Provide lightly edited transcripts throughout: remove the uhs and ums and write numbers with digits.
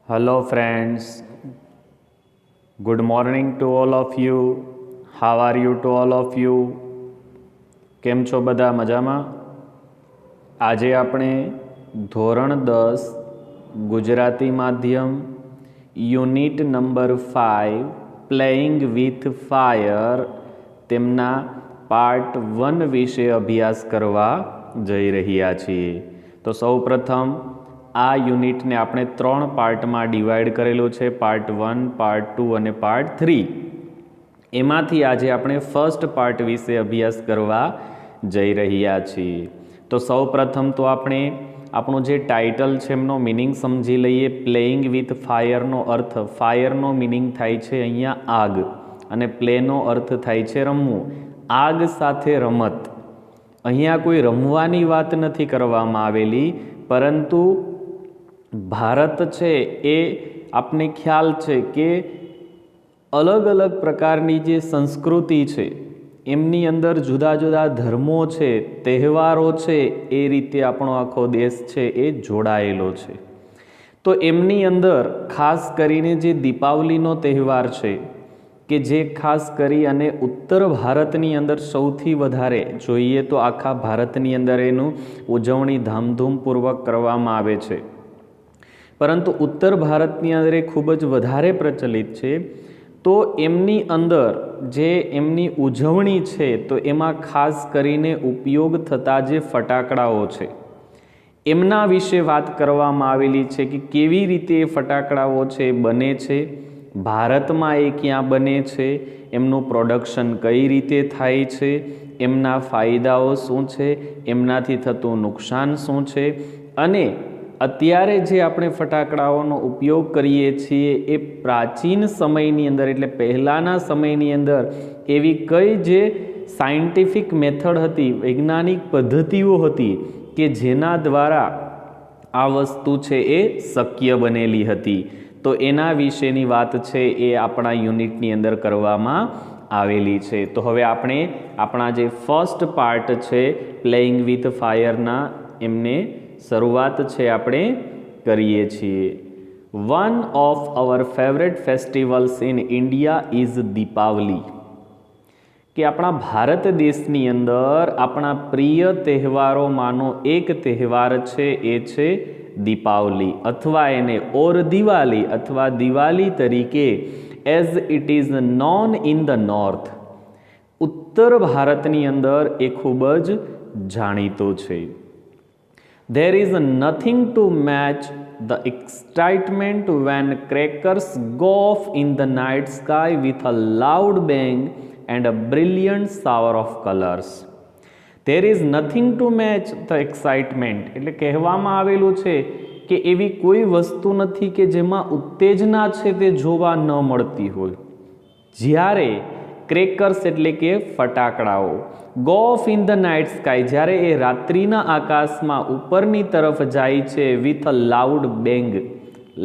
Hello, friends. Good morning to all of you. How are you to all of you? કેમ છો બધા મજામાં? આજે આપણે ધોરણ 10 ગુજરાતી માધ્યમ unit number 5 playing with fire તેમના પાર્ટ 1 વિશે અભ્યાસ કરવા જઈ રહ્યા છીએ. તો સૌપ્રથમ આ યુનિટને આપણે 3 પાર્ટમાં ડિવાઈડ કરેલું છે, પાર્ટ 1, પાર્ટ 2 અને પાર્ટ 3. એમાંથી આજે આપણે ફર્સ્ટ પાર્ટ વિશે અભ્યાસ કરવા જઈ રહ્યા છીએ. તો સૌપ્રથમ તો આપણે આપણું જે ટાઇટલ છે એમનો મિનિંગ સમજી લઈએ. પ્લેઇંગ વિથ ફાયરનો અર્થ, ફાયરનો મિનિંગ થાય છે અહીંયા આગ, અને પ્લેનો અર્થ થાય છે રમવું. આગ સાથે રમત. અહીંયા કોઈ રમવાની વાત નથી કરવામાં આવેલી, પરંતુ ભારત છે એ આપને ખ્યાલ છે કે અલગ અલગ પ્રકારની જે સંસ્કૃતિ છે એમની અંદર જુદા જુદા ધર્મો છે, તહેવારો છે, એ રીતે આપણો આખો દેશ છે એ જોડાયેલો છે. તો એમની અંદર ખાસ કરીને જે દીપાવલીનો તહેવાર છે કે જે ખાસ કરી અને ઉત્તર ભારતની અંદર સૌથી વધારે જોઈએ તો આખા ભારતની અંદર એનું ઉજવણી ધામધૂમપૂર્વક કરવામાં આવે છે, પરંતુ ઉત્તર ભારતની અંદર એ ખૂબ જ વધારે પ્રચલિત છે. તો એમની અંદર જે એમની ઉજવણી છે તો એમાં ખાસ કરીને ઉપયોગ થતા જે ફટાકડાઓ છે એમના વિશે વાત કરવામાં આવેલી છે કે કેવી રીતે એ ફટાકડાઓ છે બને છે, ભારતમાં એ ક્યાં બને છે, એમનું પ્રોડક્શન કઈ રીતે થાય છે, એમના ફાયદાઓ શું છે, એમનાથી થતું નુકસાન શું છે, અને અત્યારે જે આપણે ફટાકડાઓનો ઉપયોગ કરીએ છીએ એ પ્રાચીન સમયની અંદર એટલે પહેલાંના સમયની અંદર એવી કઈ જે સાયન્ટિફિક મેથડ હતી, વૈજ્ઞાનિક પદ્ધતિઓ હતી કે જેના દ્વારા આ વસ્તુ છે એ શક્ય બનેલી હતી. તો એના વિશેની વાત છે એ આપણા યુનિટની અંદર કરવામાં આવેલી છે. તો હવે આપણે આપણા જે ફર્સ્ટ પાર્ટ છે પ્લેઇંગ વિથ ફાયરના એમને શરૂઆત છે આપણે કરીએ છીએ. One of our favourite festivals in India is Deepavali. કે આપણા ભારત દેશની અંદર આપણા પ્રિય તહેવારોમાંનો એક તહેવાર છે એ છે દીપાવલી, અથવા એને ઓર દિવાળી અથવા દિવાળી તરીકે as it is known in the north. ઉત્તર ભારતની અંદર એ ખૂબ જ જાણીતો છે. There is nothing to match the excitement when crackers go off in the night sky with a loud bang and a brilliant shower of colors. There is nothing to match the excitement. એટલે કહેવામાં આવેલું છે કે એવી કોઈ વસ્તુ નથી કે જેમાં ઉત્તેજના છે તે જોવા ન મળતી હોય. જ્યારે ક્રેકર્સ એટલે કે ફટાકડાઓ go off in the night sky, જ્યારે એ રાત્રિના આકાશમાં ઉપરની તરફ જાય છે વિથ અ લાઉડ બેંગ.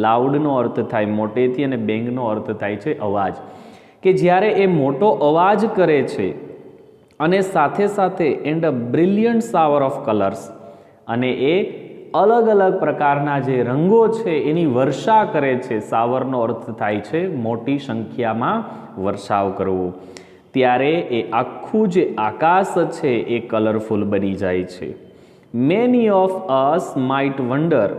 લાઉડનો અર્થ થાય મોટેથી અને બેંગનો અર્થ થાય છે અવાજ. કે જ્યારે એ મોટો અવાજ કરે છે અને સાથે સાથે and a brilliant shower of colours, અને એ અલગ અલગ પ્રકારના જે રંગો છે એની વર્ષા કરે છે. શાવરનો અર્થ થાય છે મોટી સંખ્યામાં વર્ષાવ કરવો. ત્યારે એ આખું જે આકાશ છે એ કલરફુલ બની જાય છે. Many of us might wonder.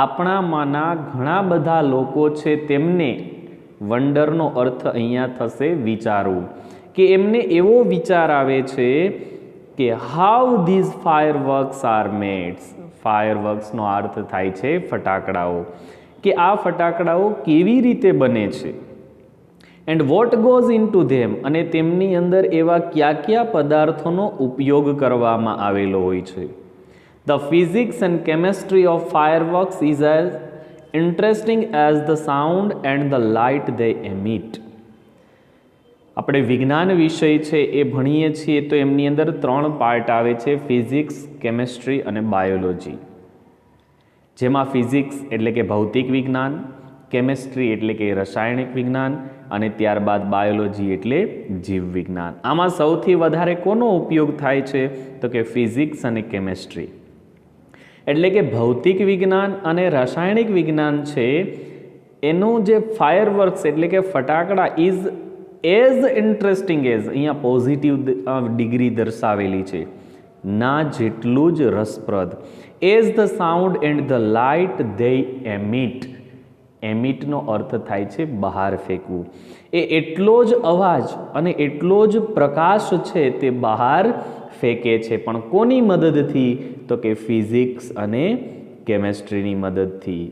આપણામાંના ઘણા બધા લોકો છે તેમને, વન્ડરનો અર્થ અહીંયા થશે વિચારવું, કે એમને એવો વિચાર આવે છે કે how these fireworks are made. ફાયરવર્ક્સનો અર્થ થાય છે ફટાકડાઓ, કે આ ફટાકડાઓ કેવી રીતે બને છે. And what goes in to them, અને તેમની અંદર એવા કયા કયા પદાર્થોનો ઉપયોગ કરવામાં આવેલો હોય છે. The physics and chemistry of fireworks is as interesting as the sound and the light they emit. આપણે વિજ્ઞાન વિષય છે એ ભણીએ છીએ તો એમની અંદર 3 પાર્ટ આવે છે, ફિઝિક્સ, કેમેસ્ટ્રી અને બાયોલોજી. જેમાં ફિઝિક્સ એટલે કે ભૌતિક વિજ્ઞાન, કેમેસ્ટ્રી એટલે કે રાસાયણિક વિજ્ઞાન, અને ત્યારબાદ બાયોલોજી એટલે જીવ વિજ્ઞાન. આમાં સૌથી વધારે કોનો ઉપયોગ થાય છે તો કે ફિઝિક્સ અને કેમેસ્ટ્રી. એટલે કે ભૌતિક વિજ્ઞાન અને રાસાયણિક વિજ્ઞાન છે એનું જે ફાયરવર્ક્સ એટલે કે ફટાકડા ઇઝ એઝ ઇન્ટરેસ્ટિંગ એઝ, અહીંયા પોઝિટિવ ડિગ્રી દર્શાવેલી છે, ના જેટલું જ રસપ્રદ, as the sound and the light they emit. એમિટનો અર્થ થાય છે બહાર ફેંકવું. એ એટલો જ અવાજ અને એટલો જ પ્રકાશ છે તે બહાર ફેંકે છે, પણ કોની મદદથી? તો કે ફિઝિક્સ અને કેમેસ્ટ્રીની મદદથી.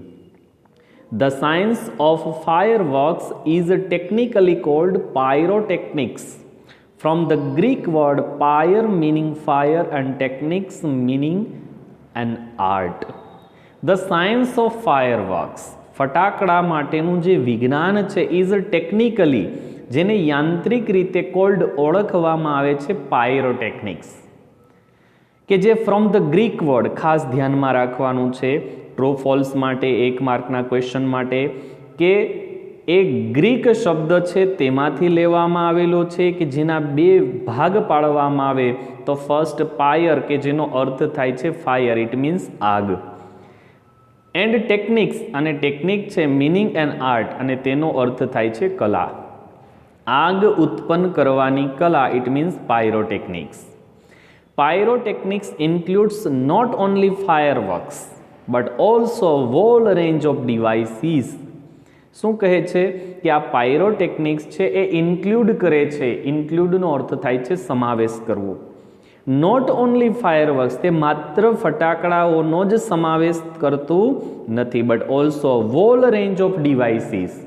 The science of fireworks is technically called pyrotechnics, from the Greek word pyre meaning fire and techniques meaning an art. The science of fireworks, ફટાકડા માટેનું જે વિજ્ઞાન છે, ઇઝ ટેકનિકલી, જેને યાંત્રિક રીતે કોલ્ડ ઓળખવામાં આવે છે પાયરોટેકનિક્સ, કે જે ફ્રોમ ધ ગ્રીક વર્ડ, ખાસ ધ્યાનમાં રાખવાનું છે ટ્રુ ફોલ્સ માટે, 1 માર્કના ક્વેશ્ચન માટે, કે એ ગ્રીક શબ્દ છે તેમાંથી લેવામાં આવેલો છે, કે જેના 2 ભાગ પાડવામાં આવે તો ફર્સ્ટ પાયર, કે જેનો અર્થ થાય છે ફાયર, ઇટ મીન્સ આગ, એન્ડ ટેકનિક્સ, અને ટેકનિક છે મીનિંગ એન્ડ આર્ટ, અને તેનો અર્થ થાય છે કલા. આગ ઉત્પન્ન કરવાની કલા, it means pyrotechnics. Pyrotechnics includes not only fireworks but also a whole range of devices. શું કહે છે કે આ પાયરોટેકનિક્સ છે એ ઇન્ક્લુડ કરે છે, ઇન્ક્લુડનો અર્થ થાય છે સમાવેશ કરવો. નોટ ઓનલી ફાયરવર્ક્સ, તે માત્ર ફટાકડાઓનો જ સમાવેશ કરતું નથી, but also whole range of devices.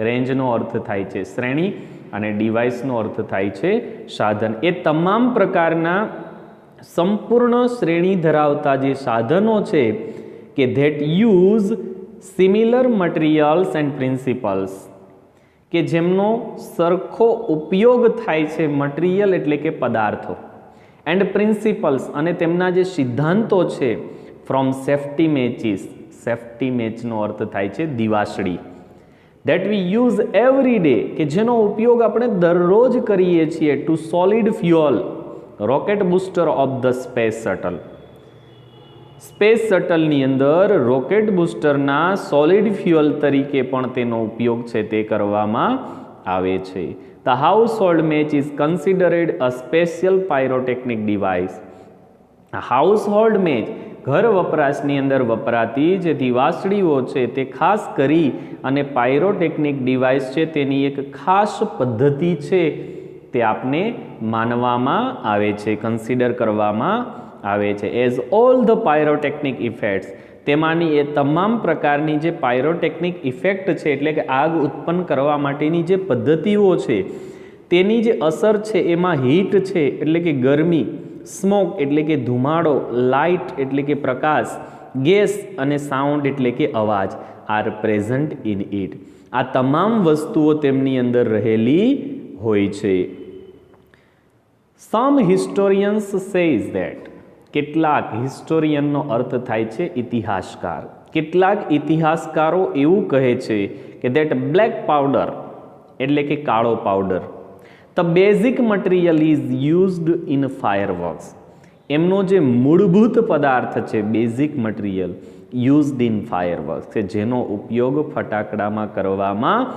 રેન્જનો અર્થ થાય છે શ્રેણી અને ડિવાઇસનો અર્થ થાય છે સાધન. એ તમામ પ્રકારના સંપૂર્ણ શ્રેણી ધરાવતા જે સાધનો છે કે that use similar materials and principles, કે જેમનો સરખો ઉપયોગ થાય છે, મટીરિયલ એટલે કે પદાર્થો, એન્ડ પ્રિન્સિપલ્સ, અને તેમના જે સિદ્ધાંતો છે, ફ્રોમ સેફ્ટી મેચિસ, સેફ્ટી મેચનો અર્થ થાય છે દિવાસળી, that we use every day, કે જેનો ઉપયોગ આપણે દરરોજ કરીએ છીએ, to solid fuel rocket booster of the space shuttle. Space શટલની અંદર રોકેટ બુસ્ટરના સોલિડ ફ્યુઅલ તરીકે પણ તેનો ઉપયોગ છે તે કરવામાં આવે છે. The household match is considered a special pyrotechnic device. Household match, ઘર વપરાશની અંદર વપરાતી જે દિવાસળીઓ છે તે ખાસ કરી અને પાયરોટેકનિક ડિવાઇસ છે તેની એક ખાસ પદ્ધતિ છે તે આપને માનવામાં આવે છે, કન્સિડર કરવામાં આવે છે. As all the pyrotechnic effects, તેમાંની એ તમામ પ્રકારની જે પાયરોટેકનિક ઇફેક્ટ છે એટલે કે આગ ઉત્પન્ન કરવા માટેની જે પદ્ધતિઓ છે તેની જે અસર છે એમાં હીટ છે એટલે કે ગરમી, સ્મોક એટલે કે ધુમાડો, લાઇટ એટલે કે પ્રકાશ, ગેસ અને સાઉન્ડ એટલે કે અવાજ આર પ્રેઝન્ટ ઇન ઇટ. આ તમામ વસ્તુઓ તેમની અંદર રહેલી હોય છે. સમ હિસ્ટોરિયન્સ સેઝ ધેટ, કેટલાક હિસ્ટોરિયનનો અર્થ થાય છે ઇતિહાસકાર, કેટલાક ઇતિહાસકારો એવું કહે છે કે ધેટ બ્લેક પાવડર એટલે કે કાળો પાવડર, the basic material is used in fireworks, એમનો જે મૂળભૂત પદાર્થ છે basic material used in fireworks, કે જેનો ઉપયોગ ફટાકડામાં કરવામાં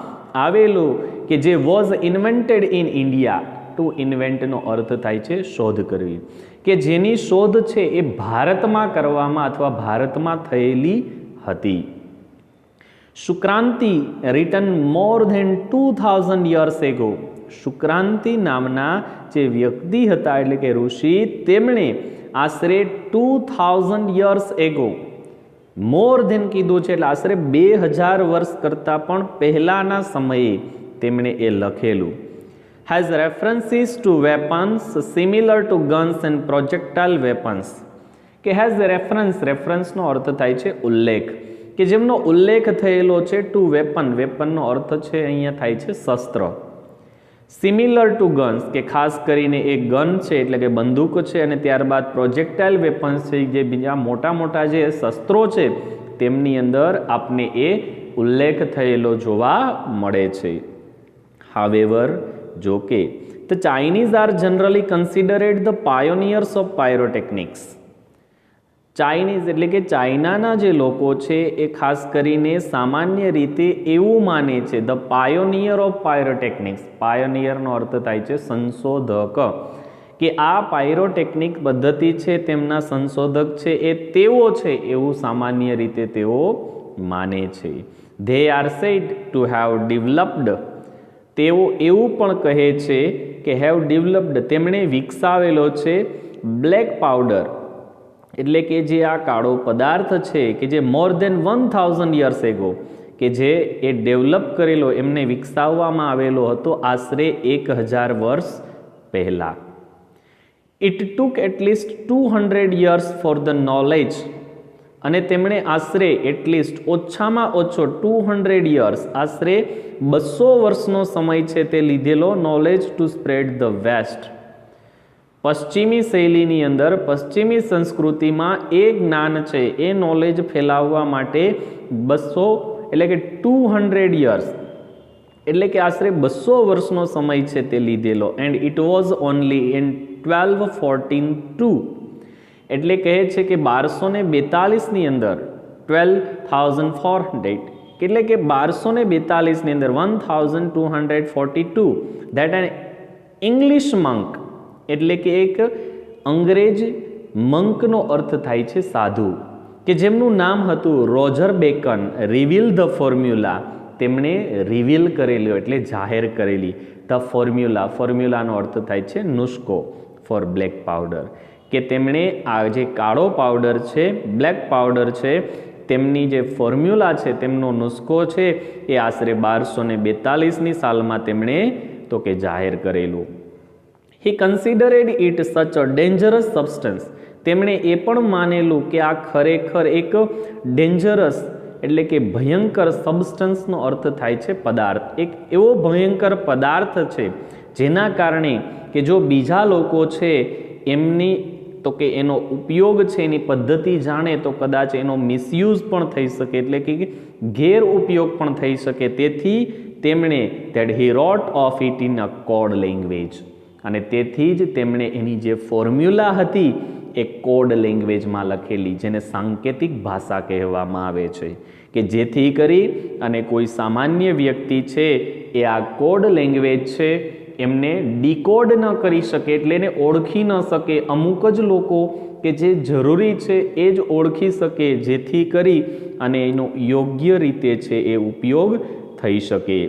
આવેલો, કે જે was invented in India. To ઇન્વેન્ટનો અર્થ થાય છે શોધ કરવી, કે જેની શોધ છે એ ભારતમાં કરવામાં અથવા ભારતમાં થયેલી હતી. Shukraniti written more than 2000 years ago, Shukraniti નામના જે વ્યક્તિ હતા એટલે કે ઋષિ, તેમણે આશરે 2000 years ago, મોર ધેન કીધું છે એટલે આશરે 2000 વર્ષ કરતાં પણ પહેલાના સમયે તેમણે એ લખેલું. has references to weapons similar to guns and projectile weapons, કે has reference, રેફરન્સનો અર્થ થાય છે ઉલ્લેખ, કે જેમનો ઉલ્લેખ થયેલો છે ટુ વેપન, વેપનનો અર્થ છે અહીંયા થાય છે શસ્ત્ર. સિમિલર ટુ ગન્સ, કે ખાસ કરીને એ ગન છે એટલે કે બંદૂક છે, અને ત્યારબાદ પ્રોજેક્ટાઇલ વેપન્સ છે જે બીજા મોટા મોટા જે શસ્ત્રો છે તેમની અંદર આપને એ ઉલ્લેખ થયેલો જોવા મળે છે. હાવેવર, જો કે the Chinese are generally considered the pioneers of pyrotechnics, Chinese એટલે કે ચાઇનાના જે લોકો છે એ ખાસ કરીને સામાન્ય રીતે એવું માને છે, ધ પાયોનિયર ઓફ પાયરોટેકનિક્સ, પાયોનિયરનો અર્થ થાય છે સંશોધક, કે આ પાયરોટેકનિક પદ્ધતિ છે તેમના સંશોધક છે એ તેઓ છે એવું સામાન્ય રીતે તેઓ માને છે. They are said to have developed, તેઓ એવું પણ કહે છે કે હેવ ડેવલપ્ડ, તેમણે વિકસાવેલો છે બ્લેક પાવડર, એટલે કે જે આ કાળો પદાર્થ છે કે જે મોર દેન 1000 યર્સ એગો, કે જે એ ડેવલપ કરેલો, એમને વિકસાવવામાં આવેલો હતો આશરે 1000 વર્ષ પહેલાં. It took at least 200 years for the knowledge, અને તેમણે આશરે એટલીસ્ટ ઓછામાં ઓછો 200 યર્સ, આશરે 200 વર્ષનો સમય છે તે લીધેલો knowledge to spread the west. પશ્ચિમી શૈલીની અંદર, પશ્ચિમી સંસ્કૃતિમાં એ જ્ઞાન છે એ નોલેજ ફેલાવવા માટે 200 એટલે કે 200 યર્સ એટલે કે આશરે 200 વર્ષનો સમય છે તે લીધેલો. And it was only in 1242, એટલે કહે છે કે 1242ની અંદર 12,400, એટલે કે 1242ની અંદર 1242, ધેટ એન ઇંગ્લિશ મંક, એટલે કે એક અંગ્રેજ મંકનો અર્થ થાય છે સાધુ, કે જેમનું નામ હતું Roger bacon, reveal the formula, તેમણે રિવીલ કરેલી એટલે જાહેર કરેલી ધ ફોર્મ્યુલા, ફોર્મ્યુલાનો અર્થ થાય છે નુસ્ખો ફોર બ્લેક પાવડર, કે તેમણે આ જે કાળો પાવડર છે, બ્લેક પાવડર છે, તેમની જે ફોર્મ્યુલા છે, તેમનો નુસ્ખો છે એ આશરે 1242ની સાલમાં તેમણે તો કે જાહેર કરેલું. હી કન્સિડરેડ ઇટ સચ અ ડેન્જરસ સબસ્ટન્સ, તેમણે એ પણ માનેલું કે આ ખરેખર એક ડેન્જરસ એટલે કે ભયંકર, સબસ્ટન્સનો અર્થ થાય છે પદાર્થ, એક એવો ભયંકર પદાર્થ છે જેના કારણે કે જો બીજા લોકો છે એમની તો કે એનો ઉપયોગ છે, એની પદ્ધતિ જાણે તો કદાચ એનો મિસયુઝ પણ થઈ શકે, એટલે કે ગેરઉપયોગ પણ થઈ શકે. તેથી તેમણે that he wrote of it in a code language, અને તેથી જ તેમણે એની જે ફોર્મ્યુલા હતી એ કોડ લેંગ્વેજમાં લખેલી, જેને સાંકેતિક ભાષા કહેવામાં આવે છે, કે જેથી કરી અને કોઈ સામાન્ય વ્યક્તિ છે એ આ કોડ લેંગ્વેજ છે એમને ડીકોડ ન કરી શકે, એટલે એને ઓળખી ન શકે. અમુક જ લોકો કે જે જરૂરી છે એ જ ઓળખી શકે, જેથી કરી અને એનો યોગ્ય રીતે છે એ ઉપયોગ થઈ શકે.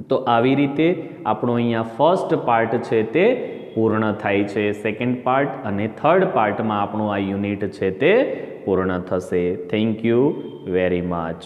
તો આવી રીતે આપણો અહીંયા ફર્સ્ટ પાર્ટ છે તે પૂર્ણ થાય છે. સેકન્ડ પાર્ટ અને થર્ડ પાર્ટમાં આપણું આ યુનિટ છે તે પૂર્ણ થશે. Thank you very much.